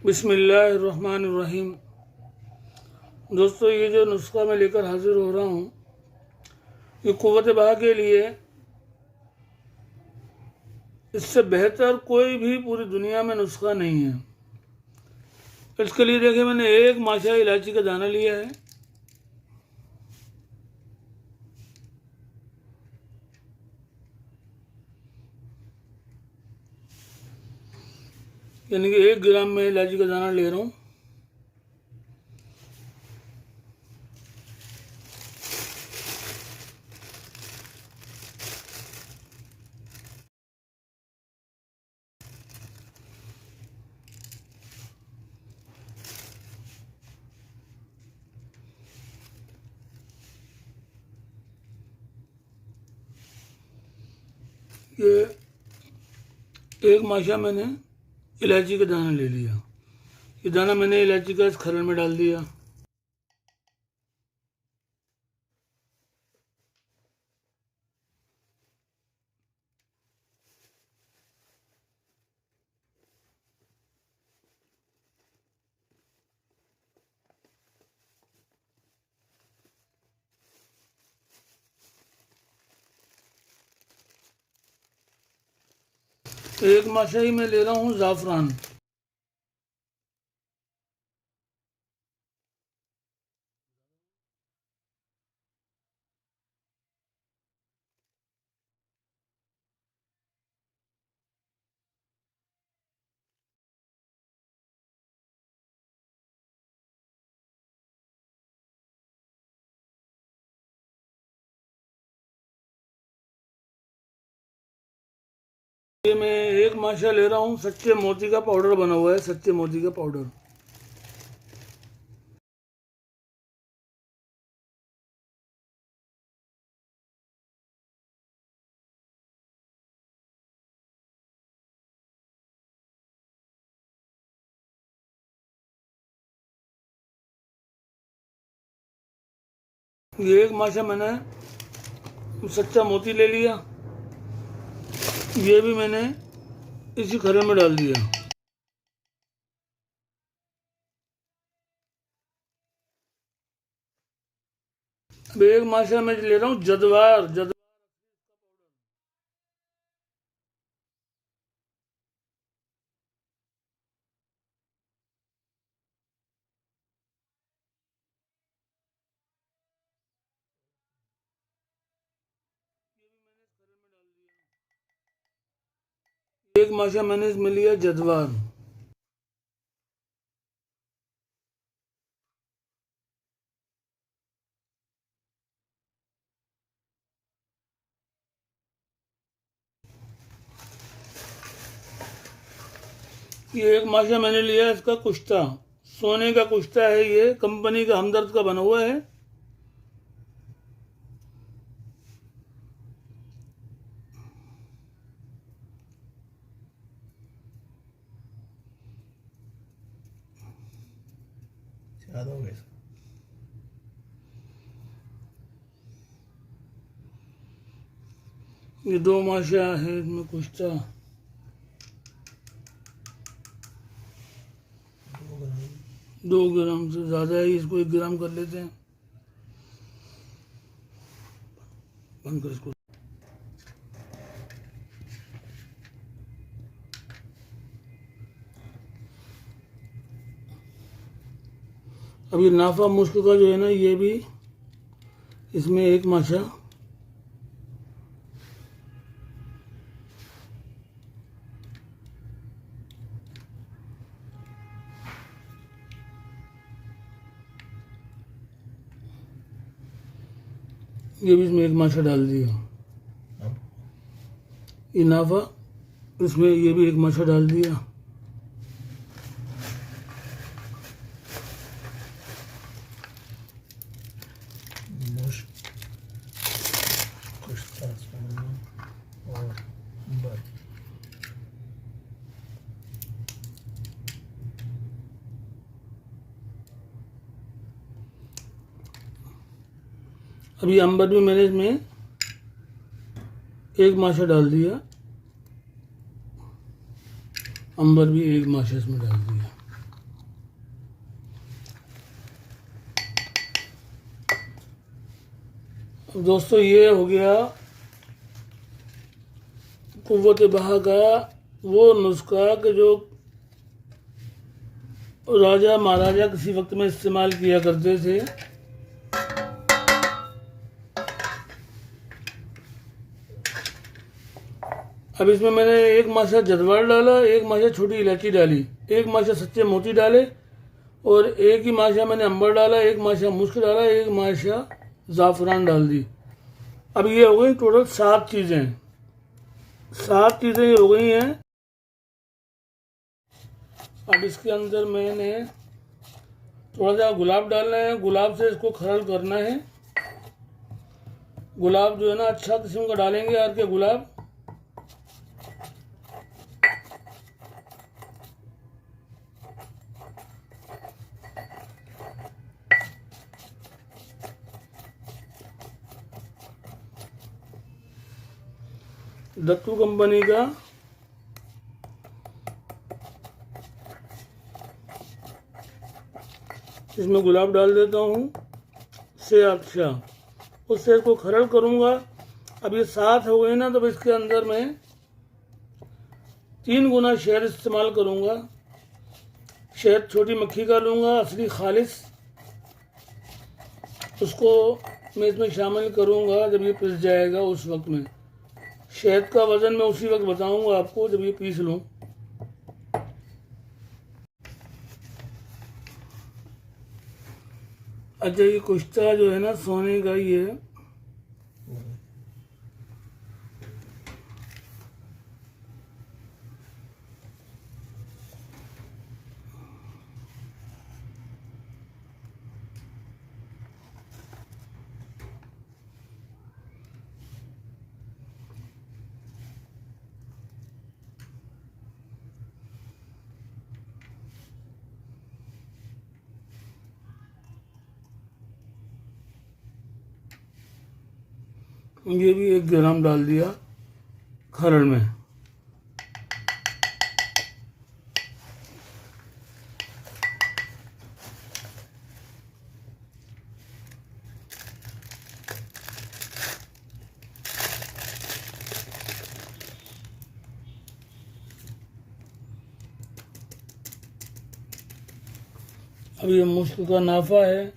बिस्मिल्लाहिर्रहमानिर्रहीम। दोस्तों, ये जो नुस्खा मैं लेकर हाजिर हो रहा हूँ, ये क़ुव्वत बहा के लिए इससे बेहतर कोई भी पूरी दुनिया में नुस्खा नहीं है। इसके लिए देखिए, मैंने एक माशा इलायची का दाना लिया है, यानी कि 1 ग्राम में इलायची का दाना ले रहा हूँ। ये एक माशा मैंने इलायची का दाना ले लिया। ये दाना मैंने इलायची का इस खरल में डाल दिया। एक माशा ही मैं ले रहा हूँ ज़ाफ़रान। ये मैं एक माशा ले रहा हूँ सच्चे मोती का पाउडर बना हुआ है, सच्चे मोती का पाउडर। ये एक माशा मैंने सच्चा मोती ले लिया, ये भी मैंने इसी खरे में डाल दिया। अब एक माशा मैं ले रहा हूँ जदवार। एक माशा मैंने इसमें लिया जदवार। ये एक माशा मैंने लिया इसका कुश्ता, सोने का कुश्ता है, ये कंपनी का हमदर्द का बना हुआ है। ये 2 माशा है इसमें कुश्ता। 2 ग्राम से ज़्यादा है, इसको 1 ग्राम कर लेते हैं। बंद कर इसको। अब ये नाफा मुश्क का जो है ना, ये भी इसमें 1 माशा। ये भी इसमें 1 माशा डाल दिया। ये नाफा, इसमें ये भी 1 माशा डाल दिया। अभी अंबर भी मैंने इसमें 1 माशा डाल दिया। अंबर भी 1 माशा इसमें डाल दिया। दोस्तों ये हो गया कुव्वत बहा का वो नुस्खा कि जो राजा महाराजा किसी वक्त में इस्तेमाल किया करते थे। अब इसमें मैंने एक माशा जद्वार डाला, एक माशा छोटी इलायची डाली, एक माशा सच्चे मोती डाले और एक ही माशा मैंने अंबर डाला, एक माशा मुश्क डाला, एक माशा ज़ाफ़रान डाल दी। अब ये हो गई टोटल 7 चीज़ें, 7 चीज़ें ये हो गई हैं। अब इसके अंदर मैंने थोड़ा सा गुलाब डालना है, गुलाब से इसको खरल करना है। गुलाब जो है ना अच्छा किस्म का डालेंगे, यार के गुलाब। दत्तू कंपनी का इसमें गुलाब डाल देता हूँ से अच्छा, उससे इसको खरल करूँगा। अब ये 7 हो गए ना, तो इसके अंदर मैं 3 गुना शहद इस्तेमाल करूँगा। शहद छोटी मक्खी का लूँगा, असली खालिस, उसको मैं इसमें शामिल करूँगा जब ये पिस जाएगा उस वक्त में। शहद का वज़न मैं उसी वक्त बताऊँगा आपको जब ये पीस लूँ। अच्छा ये कुश्ता जो है ना सोने का ही है। ये भी 1 ग्राम डाल दिया खरड़ में। अब ये मुश्क का नाफा है।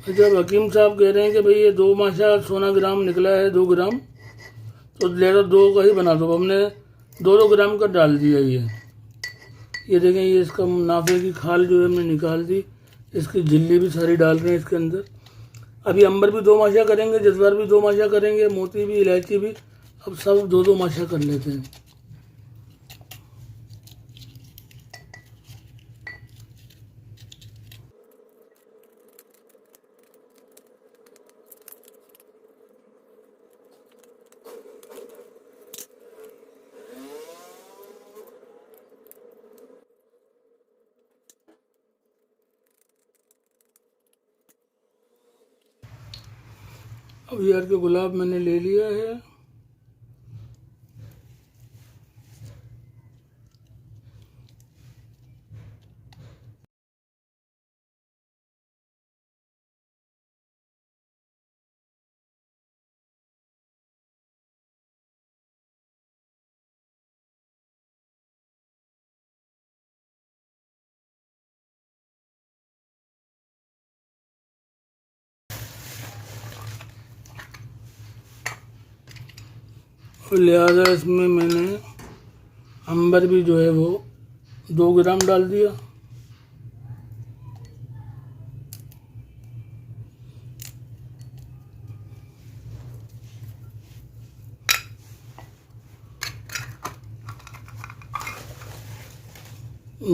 जब हकीम साहब कह रहे हैं कि भाई ये 2 माशा 16 ग्राम निकला है, 2 ग्राम, तो लेकर 2 का ही बना दो। हमने 2-2 ग्राम का डाल दिया। ये देखें, ये इसका मुनाफे की खाल जो है हमने निकाल दी, इसकी झिल्ली भी सारी डाल रहे हैं इसके अंदर। अभी अंबर भी 2 माशा करेंगे, जज्वार भी 2 माशा करेंगे, मोती भी, इलायची भी, अब सब 2-2 माशा कर लेते हैं। अब यार के गुलाब मैंने ले लिया है। लिहाजा इसमें मैंने अंबर भी जो है वो 2 ग्राम डाल दिया।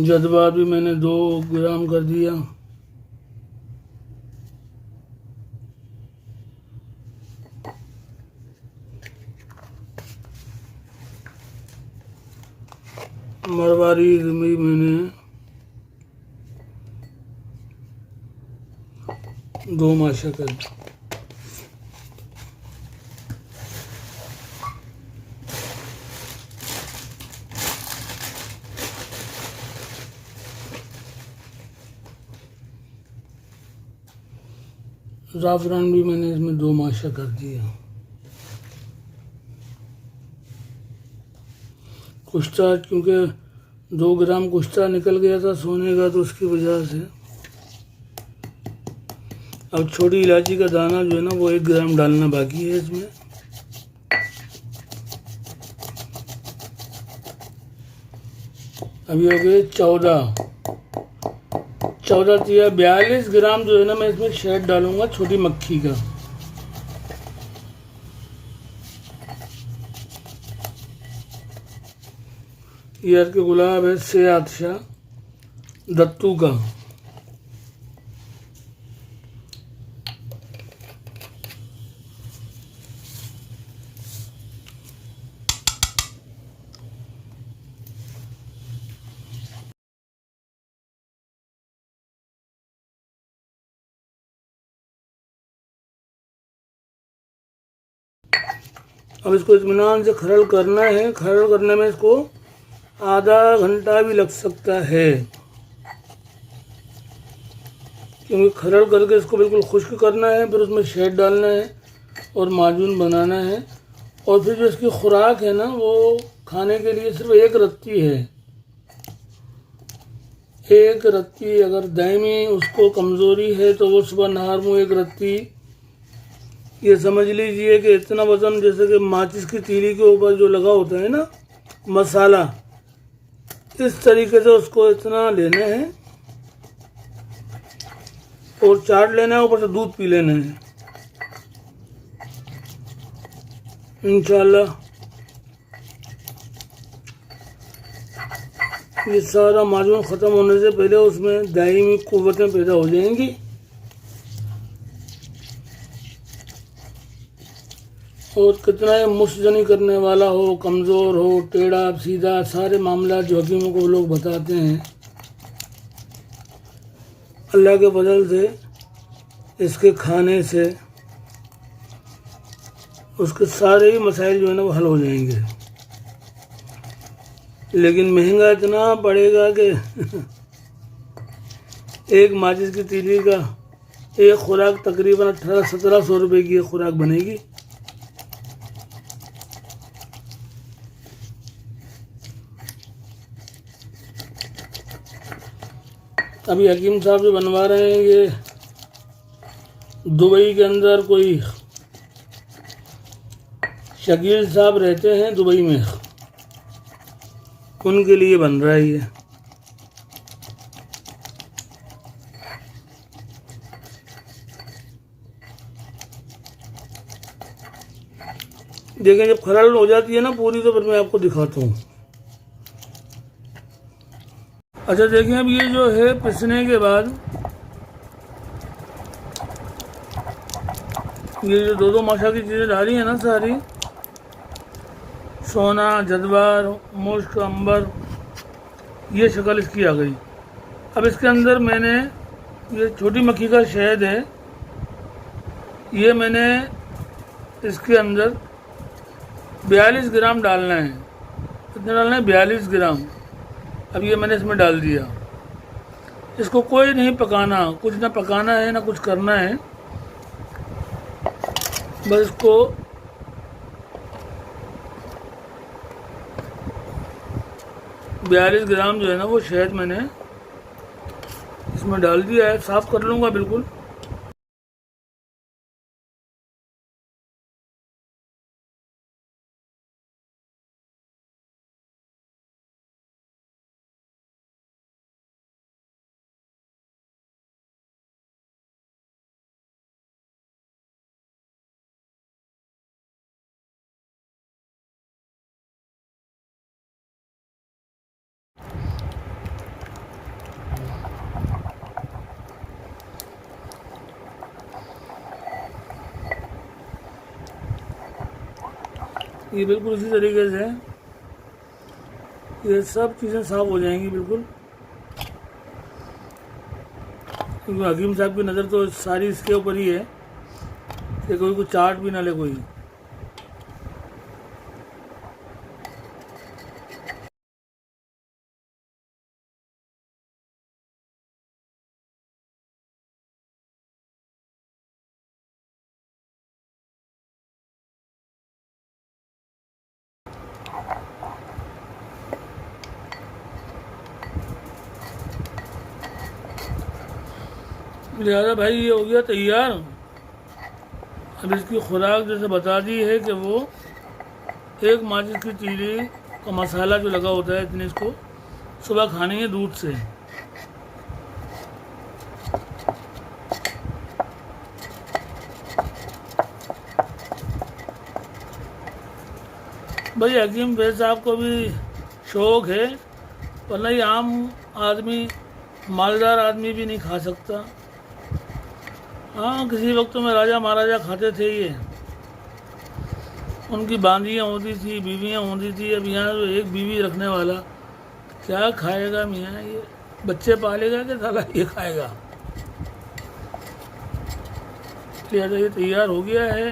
जज्बा भी मैंने 2 ग्राम कर दिया। मरवारी भी मैंने 2 माशा कर दी। ज़ाफ़रान भी मैंने इसमें 2 माशा कर दिया। कुश्ता क्योंकि 2 ग्राम कुश्ता निकल गया था सोने का, तो उसकी वजह से अब छोटी इलायची का दाना जो है ना वो 1 ग्राम डालना बाकी है इसमें। अभी हो गए 14 या 42 ग्राम जो है ना मैं इसमें शहद डालूंगा छोटी मक्खी का। ये के गुलाब है से आतशा दत्तू का। अब इसको इत्मीनान से खरल करना है। खरल करने में इसको आधा घंटा भी लग सकता है, क्योंकि खरल करके इसको बिल्कुल खुश्क करना है, फिर उसमें शहद डालना है और माजून बनाना है। और फिर जो इसकी खुराक है ना वो खाने के लिए सिर्फ 1 रत्ती है। 1 रत्ती अगर दायमी उसको कमज़ोरी है तो वो सुबह नहार में 1 रत्ती, ये समझ लीजिए कि इतना वज़न जैसे कि माचिस की तीली के ऊपर जो लगा होता है ना मसाला, इस तरीके से उसको इतना लेना है और चाट लेना है, ऊपर से दूध पी लेना है। इंशाल्लाह ये सारा माजून ख़त्म होने से पहले उसमें दायमी क़ुव्वतें पैदा हो जाएंगी। और कितना ही मुश्तजनी करने वाला हो, कमज़ोर हो, टेढ़ा सीधा, सारे मामला जो हकीमों को लोग बताते हैं, अल्लाह के फजल से इसके खाने से उसके सारे ही मसाइल जो है ना वो हल हो जाएंगे। लेकिन महंगा इतना पड़ेगा कि एक माचिस की तीली का एक खुराक तकरीबन 1800-1700 रुपये की एक खुराक बनेगी। अभी हकीम साहब जो बनवा रहे हैं ये दुबई के अंदर कोई शकील साहब रहते हैं दुबई में, उनके लिए बन रहा है ये। देखें जब खरल हो जाती है ना पूरी तो फिर मैं आपको दिखाता हूँ। अच्छा देखें अब ये जो है पिसने के बाद ये जो 2-2 माशा की चीज़ें डाली है ना सारी, सोना, जदवार, मुश्क, अंबर, ये शक्ल इसकी आ गई। अब इसके अंदर मैंने ये छोटी मक्खी का शहद है, ये मैंने इसके अंदर 42 ग्राम डालना है। कितना डालना है? 42 ग्राम। अब ये मैंने इसमें डाल दिया। इसको कोई नहीं पकाना, कुछ ना पकाना है ना कुछ करना है, बस इसको बयालीस ग्राम जो है ना वो शहद मैंने इसमें डाल दिया है। साफ़ कर लूँगा बिल्कुल। ये बिल्कुल इसी तरीके से ये सब चीज़ें साफ़ हो जाएंगी बिल्कुल, क्योंकि हकीम साहब की नज़र तो सारी इसके ऊपर ही है कि कोई कुछ चाट भी ना ले कोई। लिहाजा भाई ये हो गया तैयार। अब इसकी खुराक जैसे बता दी है कि वो एक माचिस की तीली का मसाला जो लगा होता है इतनी इसको सुबह खानी है दूध से। भाई हकीम भाई साहब को भी शौक है, वरना ये आम आदमी मालदार आदमी भी नहीं खा सकता। हाँ, किसी वक्त में राजा महाराजा खाते थे ये, उनकी बांदियाँ होती थी, बीवियाँ होती थी। अब यहाँ जो एक बीवी रखने वाला क्या खाएगा मियाँ, ये बच्चे पालेगा कि साला ये खाएगा। लिहाजा ये तैयार हो गया है।